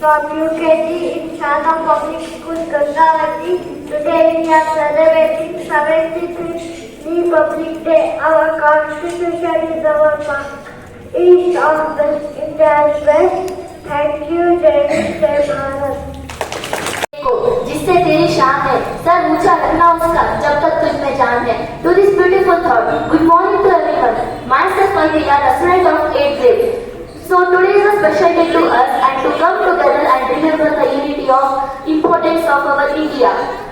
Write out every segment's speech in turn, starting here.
from UKG in Shada Public School, Gangavati. Today we are celebrating 73rd Republic Day. Our Constitution is our mark. East of West India is best. Thank you, Jai Hind, Jai Bharat. जिससे तेरी शान है, sir ऊंचा रखना उसका जब तक तुझ में जान है. To this beautiful thought, good morning to everyone. Myself Maria, a student of 8th grade. So today is a special day to us and to come together and remember the unity of importance of our India.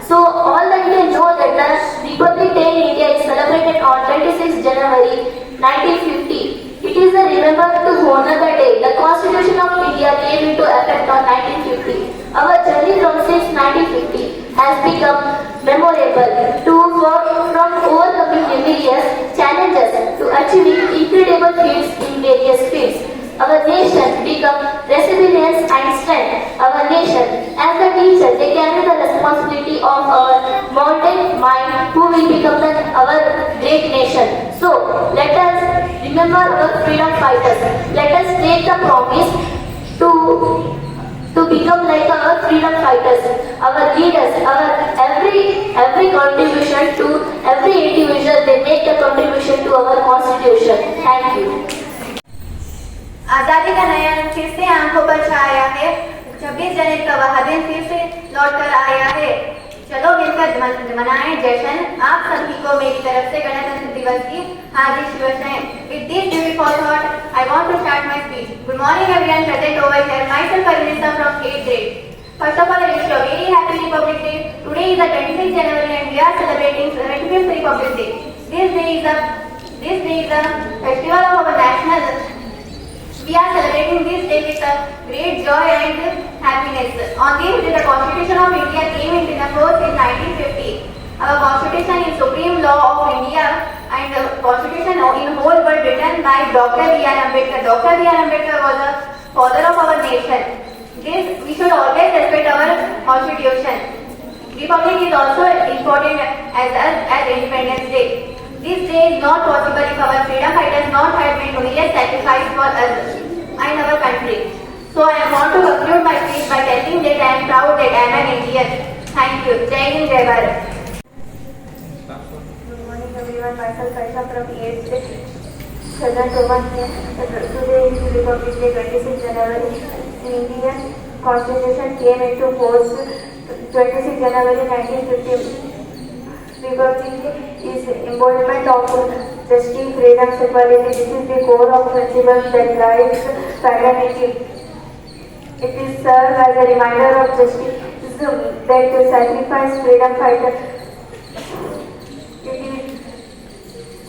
So all the Indians know that the Republic Day in India is celebrated on 26 January 1950. It is a remember to honor the day the Constitution of India came into effect on 1950. Our journey from since 1950 has become memorable from overcoming various challenges to achieving incredible feats in various fields. Our nation become resilience and strength. Our nation, as a teacher, they carry the responsibility of our mountain mind who will become our great nation. So, let us remember our freedom fighters. Let us take the promise to become like our freedom fighters, our leaders, our every contribution to every individual, they make a contribution to our constitution. Thank you. आजादी का नया रंग फिर से आंखों पर छाया है. 26 जनवरी का वह दिन फिर से लौट कर आया है. चलो मिलकर मनाएं जश्न. आप सभी को मेरी तरफ से गणतंत्र दिवस की हार्दिक शुभकामनाएं. With this beautiful thought, I want to start my speech. Good morning everyone present over here. Myself Parvinita from 8th grade. First of all, I wish you a very happy Republic Day. Today is the 26th January and we are celebrating 75th Republic Day. This day is a festival of our national. We are celebrating this day with a great joy and happiness. On this day, the Constitution of India came into force in 1950. Our Constitution is supreme law of India and the Constitution in whole world written by Dr. B.R. Ambedkar. Dr. B.R. Ambedkar was the father of our nation. We should always respect our Constitution. Republic is also important as Independence Day. This day is not possible if our freedom fighters not had made numerous sacrifices for us and our country. So I want to conclude my speech by telling that I am proud that I am an Indian. Thank you. Jai Hind, Jai Bharat. Good morning everyone. Myself Aisha from 8th grade. Present over here. Today is Republic Day, 26 January. The Indian Constitution came into force 26 January 1950. Republic is embodiment of justice, freedom, equality. This is the core of principles that guides fraternity. It is served as a reminder of justice that sacrifice freedom fighters.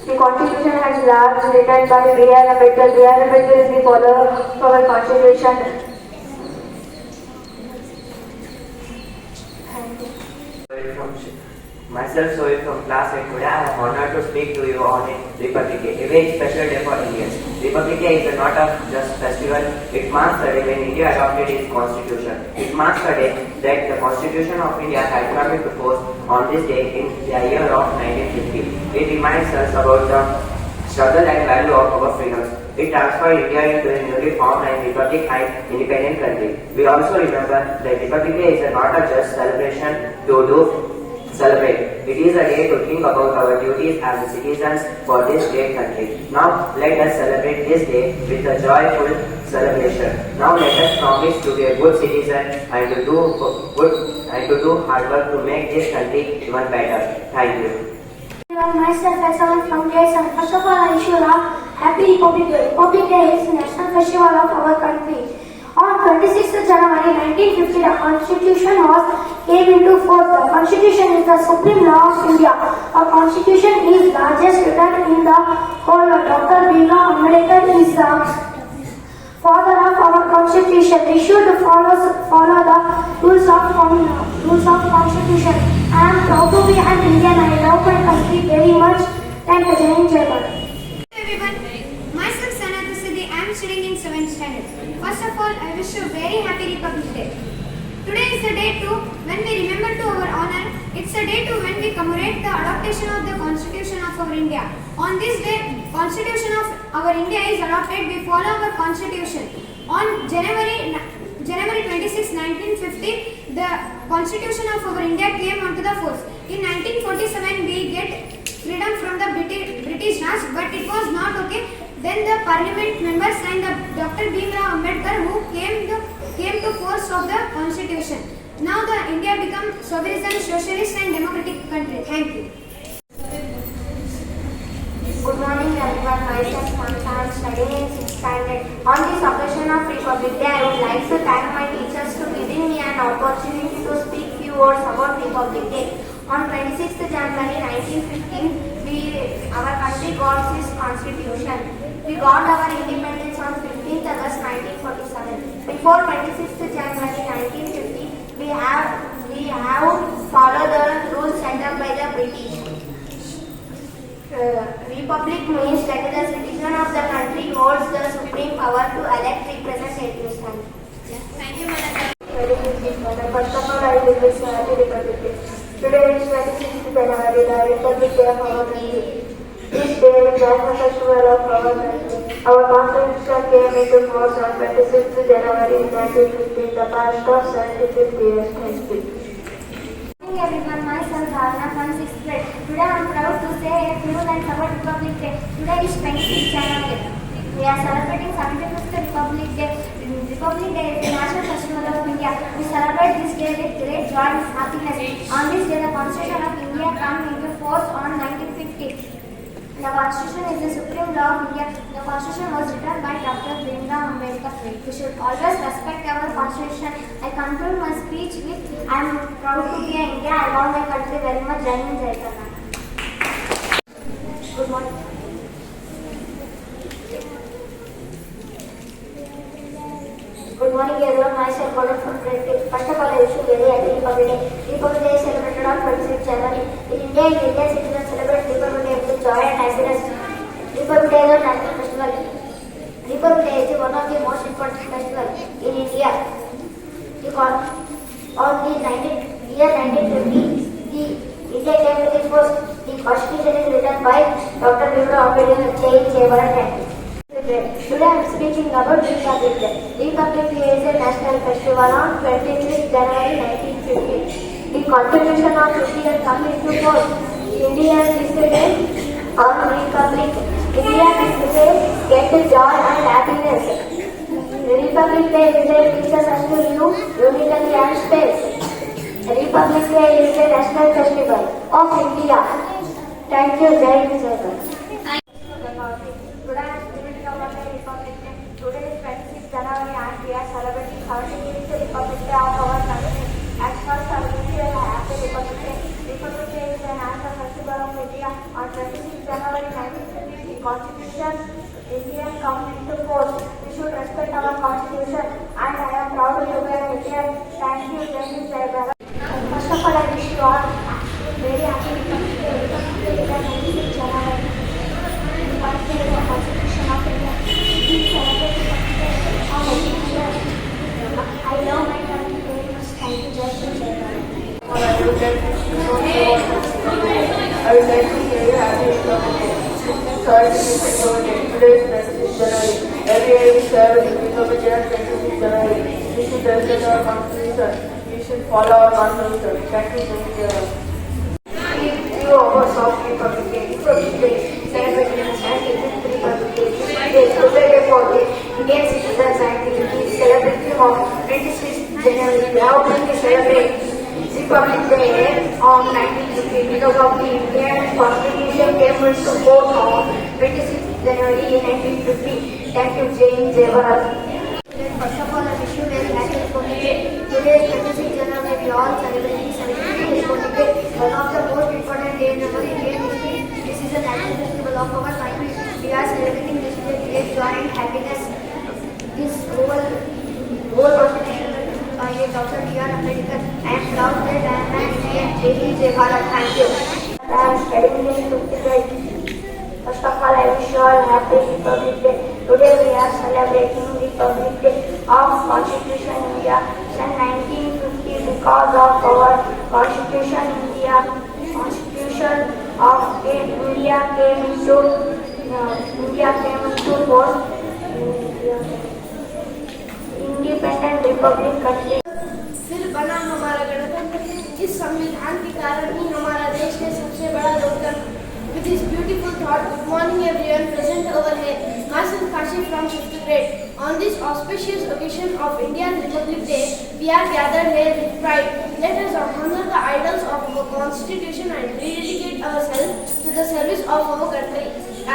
The Constitution has laws written by B.R. Ambedkar. B.R. Ambedkar is the father of our Constitution. Thank you. Myself, Sohail from class 8. Today I am honored to speak to you on Republic Day, a very special day for Indians. Republic Day is not just festival, it marks the day when India adopted its constitution. It marks the day that the Constitution of India had come into force on this day in the year of 1950. It reminds us about the struggle and value of our freedoms. It transformed India into a newly formed and republic and independent country. We also remember that Republic Day is not just celebration to celebrate. It is a day to think about our duties as citizens for this great country. Now let us celebrate this day with a joyful celebration. Now let us promise to be a good citizen and to do hard work to make this country even better. Thank you. Myself, Faisal from grade 7. First of all, I wish you a happy Republic Day. Republic Day is a national festival of our country. On 26th January 1950, the Constitution came into force. The Constitution is the supreme law of India. Our Constitution is largest written in the whole world. Dr. B.R. Ambedkar is the father of our Constitution. We should follow the rules of Constitution. I am proud to be an Indian. I love my country very much. Thank you. Jai Hind, Jai Bharat. Everyone, myself Sanatha Siddhi. I am studying in 7th standard. First of all, I wish you a very happy Republic Day. Today is the day when we remember to our honor. It's a day when we commemorate the adoption of the Constitution of our India. On this day, Constitution of our India is adopted. We follow our Constitution. On January January 26, 1950, the Constitution of our India came onto the force. In 1947, we get freedom from the British Raj, but it was not okay. Then the Parliament members and the Dr. Bhimrao Ambedkar who came to force of the Constitution. Now the India become sovereign, socialist and democratic country. Thank you. Good morning everyone, myself Mamta, I am studying in 6th standard. On this occasion of Republic Day, I would like to thank my teachers for giving me an opportunity to speak few words about Republic Day. On 26th January 1915, our country got its constitution. We got our independence on 15th August 1947. Before 26th January 1950, we have followed the rules set up by the British. Republic means that the citizen of the country holds the supreme power to elect representatives. Thank you, Madam. First of all, I will wish you happy Republic Day. Today is 26th January, the Republic Day of our country. This day is the festival of our country. Our Constitution came into force on 26th January 1915, the past of 75 years. Thank you. Good morning everyone, myself Bhavna from 6th grade. Today I am proud to say a few lines about Republic Day. Today is 26th January. We are celebrating 75th Republic Day. Republic Day is the national festival of India. We celebrate this day with great joy and happiness. On this day, the Constitution of India came into force on 1950. The Constitution is the supreme law of India. The Constitution was written by Dr. Bhimrao Ambedkar. We should always respect our Constitution. I conclude my speech with I am proud to be an India. I love my country very much. Jai Hind, Jai Karnataka. Good morning. Good morning everyone, myself Gordon from grade 6. First of all, I wish you very happy Republic Day. Republic Day is celebrated on 26th January. In India, Indian citizens celebrate Republic Day with joy and happiness. Republic Day is a national festival. Republic Day is one of the most important festivals in India. On the year 1950, the India came to the force. The Constitution is written by Dr. Bhimrao Ambedkar. Jai Hind. Today I am speaking about Republic Day. Republic Day is a national festival on 26th January 1950. The Constitution of India came into force. India is the day of Republic. India is the day get joy and happiness. Republic Day is a teaches us to live unity and space. Republic Day is a national festival of India. Thank you, Jai Hind, Jai Karnataka. Today is 26th January and we are celebrating 75th Republic Day of our country. As first, I wish you a happy Republic Day. Republic Day is a national festival of India. On 26th January 1950, the Constitution India come into force. We should respect our Constitution and I am proud to be an Indian. Thank you, Jai Hind, Jai Bharat. First of all, I wish you all very happy Republic Day. Republic Day is a 26th January. The Constitution of India. I love my country very much. Thank you, Jai Hind, Jai Bharat. I would like to hear you happy Republic Day. Sorry to miss Republic Day. Today is 26th January. Every year we celebrate Republic Day on 26th January. We should respect our Constitution. We should follow our Constitution. Thank you, Jai Hind. Few hours of Republic Day. Republic Day celebrated in 1950 Republic Day. This is the day for the Indian citizens and the celebrating of 26th January. We have been to celebrate Republic Day on 1950 because of the Indian Constitution came into force on 26th January 1950. Thank you, Jai Hind, Jai Bharat. First of all, I wish you very happy Republic Day. Today is 26th January. We all celebrating 75th Republic Day. One of the most important days in our Indian history. This is a national festival of our country. We are celebrating this day with great joy and happiness. This whole constitution by Dr. B.R. Ambedkar. I am proud that I am an Indian. Jai Hind, Jai Bharat. Thank you. I am studying in 5th grade. First of all, I wish you all happy Republic Day. Today we are celebrating Republic Day of Constitution India. In 1950, because of our Constitution Constitution of India came into force. In the independent republic country. फिर बना हमारा गणतंत्र। इस संविधान के कारण ही हमारा देश है सबसे बड़ा लोकतंत्र। With this beautiful thought, good morning everyone present over here. Myself Kashi from 5th grade. On this auspicious occasion of India's Republic Day, we are gathered here with pride. Let us honor the idols of our Constitution and rededicate ourselves to the service of our country.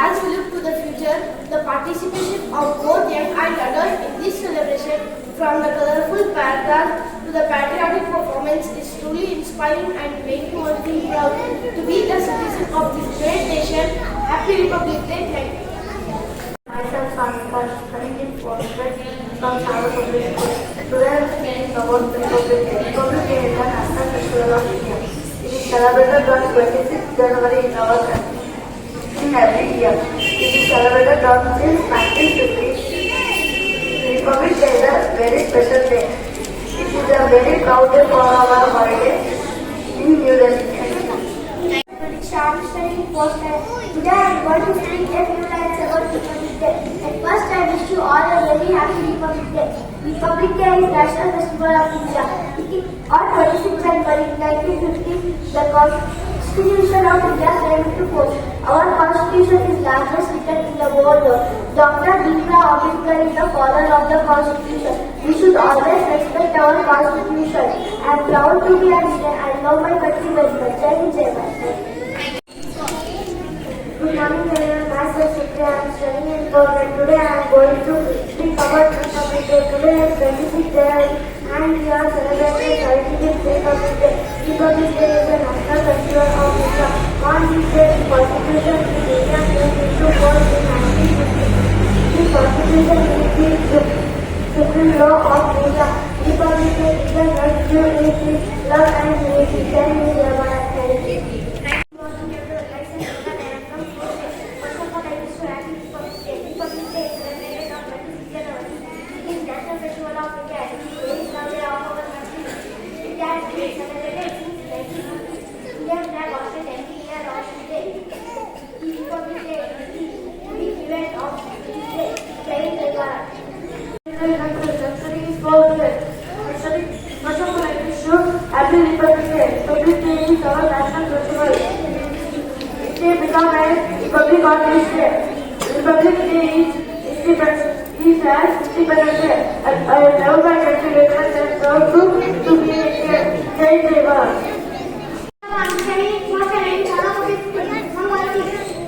As we look to the future, the participation of both young and adults in this celebration, from the colorful paragraph to the patriotic performance, is truly inspiring and making one feel proud to be a citizen of this great nation. Happy Republic Day! Thank you. Myself, Sanika, studying in 4th grade from Sara Public School. Today I am speaking about Republic Day. Republic Day is a national festival of India. It is celebrated on 26th January in our country. In every year, it is celebrated on since 1950. Republic Day is a very special day. It is a very proud day for our holiday in New Delhi. I'm studying first time. Today I am going to speak a few lines about Republic Day. At first I wish you all a very happy Republic Day. Republic Day is National Festival of India. On 26th January 1950, the Constitution of India came into force. Our Constitution is largest written in the world. Dr. Bhimrao Ambedkar is the father of the Constitution. We should always respect our Constitution. I am proud to be an Indian. I love my country very much. Jai Hind, Jai Bharat. Good morning everyone, myself Sukriya, I am studying in government. Today I am going to speak about Republic Day. Today is 26th January and we are celebrating 36th Republic Day. Republic Day is a national festival of India. On this day, the Constitution of India came into force in 1950. The Constitution is the supreme law of India. Republic Day is the right to live, love and unity. Jai Hind, Jai Bharat. Thank you. Happy Republic Day. Republic Day is our national festival. It may become a republic on this day. Republic Day is as Independence Day. I love my country very much and proud to be Indian. Jai Jai Bharat. I'm studying first time in Sara Public School.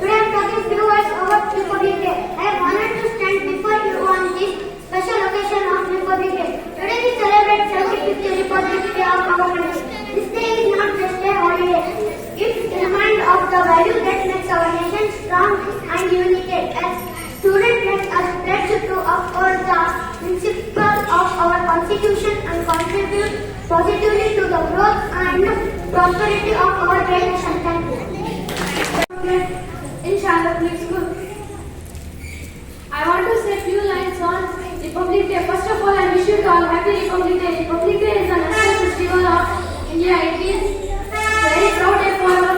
Today I am talking few words about Republic Day. I am honored to stand before you on this special occasion of Republic Day. Today we celebrate 75th Republic Day of our country. This day is not just a holiday. It's a reminder of the value that makes our nation strong and united. As students, let us pledge to uphold the principles of our Constitution and contribute positively to the growth and prosperity of our great nation. Thank you. In Sara Public School, I want to say few lines on Republic Day. First of all, I wish you all Happy Republic Day. Republic Day is a national festival of India. It is very proud day for our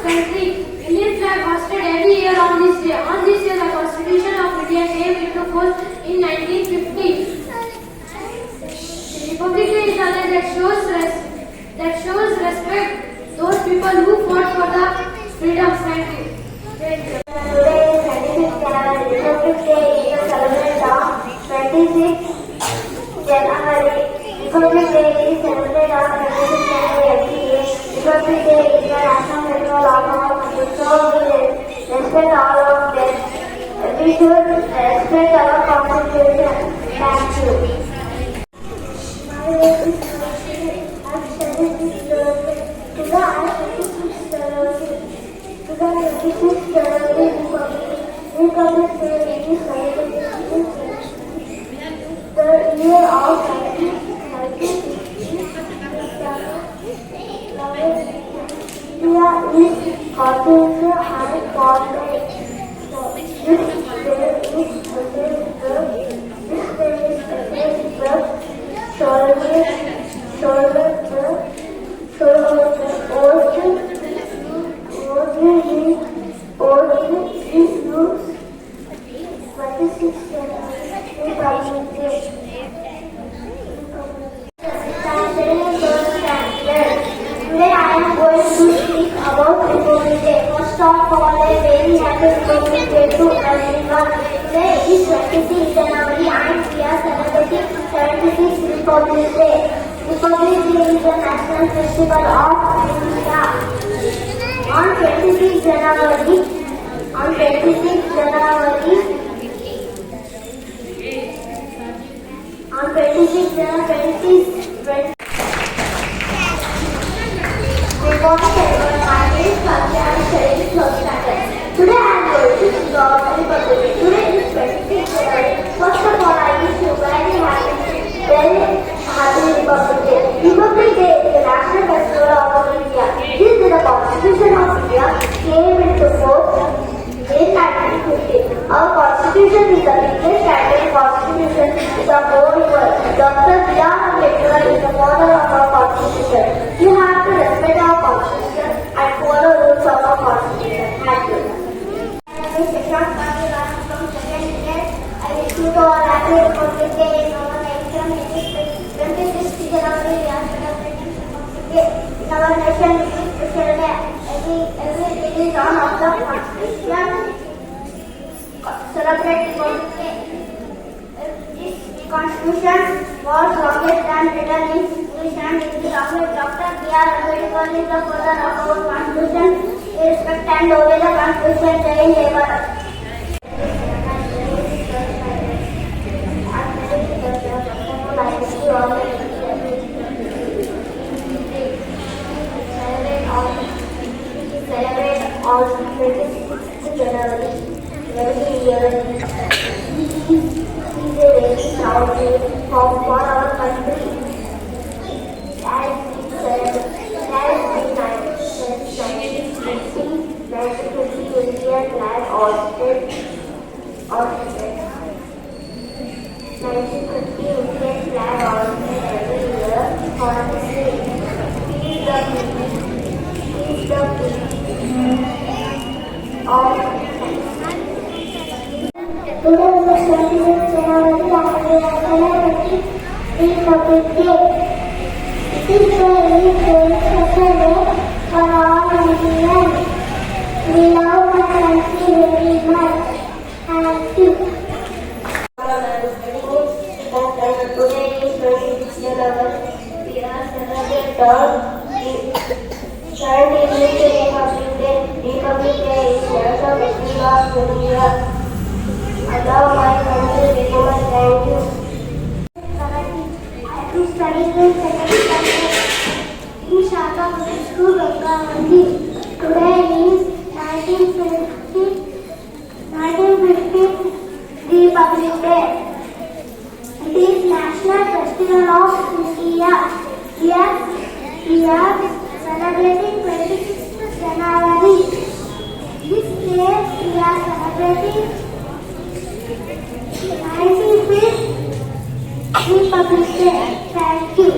country. Indian flag hosted every year on this day. On this day, the Constitution of India came into force in 1950. Republic Day is a day that shows respect those people who fought for the freedom. Thank you. Today is 26th January. Republic Day is celebrated on 26th January. Republic Day is celebrated on 26th January every year. Republic Day is the national festival of our country. So we respect all of them. We should respect our Constitution. Thank you. My name is Rashmi. I am studying in government. Today I am 26th January. Today 26th January Republic Day is celebrated the year of 1950. India is Constitution and Parliament. This day is Republic Day to everyone. Today is 26 January and we are celebrating 76th Republic Day. Republic Day is a national festival of India. On 26 January, on 26 January, on 26 January 20. Good morning everyone, my name is Kavya and I am studying 12th standard. Today I am going to sing our Republic Day. Today is 26th January. First of all, I wish you very happy Republic Day. Republic Day is the national festival of India. This is the Constitution of India came into force in 1950. Our Constitution is the biggest standing Constitution in the whole world. Dr. B.R. Ambedkar is the father of our Constitution. You have to respect our Constitution and follow rules of our Constitution. Thank you. I wish you all a happy Republic Day in our nation. 26th January, we are celebrating Republic Day. In our nation, it is special day. Every day is on of the Constitution. Celebrate Republic Day. This Constitution was longest and written in English and Hindi language. Dr. B.R. Ambedkar is the father of our Constitution. We respect and obey the Constitution. Jai Hind Bharat. Celebrate on 26th January every year. This is a very proud day for our country. As we celebrate, as we 1950 Indian flag hoisted. 1950 Indian flag hoisted every year for a day. Peace the Today is the 26th January and we are celebrating Republic Day. This day is a very special day for all Indians. We love our country very much. Thank you. Today is 26th January. We are celebrating Third Republic Day. Republic Day is national festival of India. I love my country very much. Thank you. I am studying in second standard in Shaka Public School, Gangavati. Today is 1950 Republic Day. It is national festival of India. We are celebrating 26th January. This day we are celebrating 95th Republic Day. Thank you.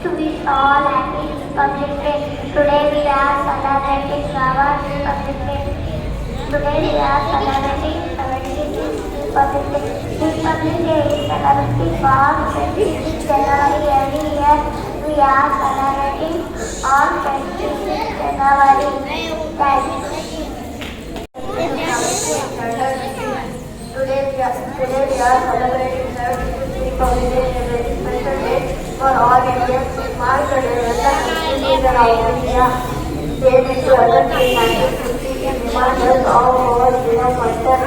To wish all happy Republic Day. Today we are celebrating our Republic Day. Today we are celebrating 76th Republic Day. Republic Day is celebrated for 26th January every year. We are celebrating on 26th January. Thank you. Today we are celebrating 76th Republic Day, a very special day for all Indians. Mark the day when the Constitution of India came into effect in 1950. It reminds us of our freedom fighter.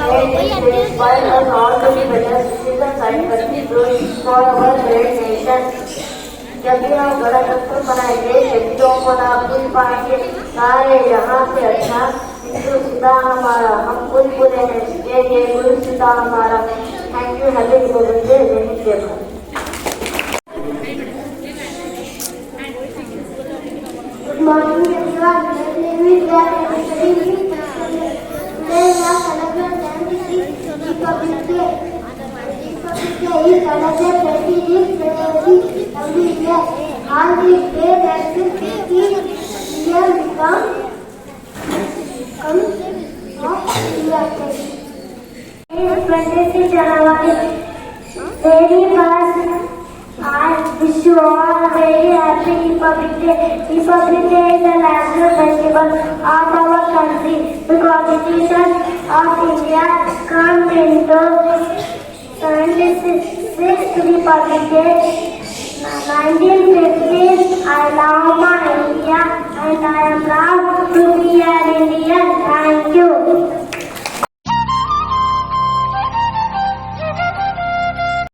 And it inspires us all to be better citizens and contribute for our great nation. जब भी हम गणतंत्र बनाएंगे, शहीदों को ना भूल पाएंगे. सारे जहां से अच्छा हिंदू सीता हमारा, हम खुद बोले हैं जय जय गुरु सीता हमारा. Thank you. Happy Republic day. जय हिंद जय Bharat. Good morning everyone. My name is Gyan. I am studying in first standard. Today we are celebrating 76th Republic Day. Republic Day is celebrated 26th January every year. On this day, 1950 India become of India. 26th January. Very fast. I wish you all a very happy Republic Day. Republic Day is the national festival of our country because the Constitution of India comes into 76th Republic Day. 1950, I love my India and I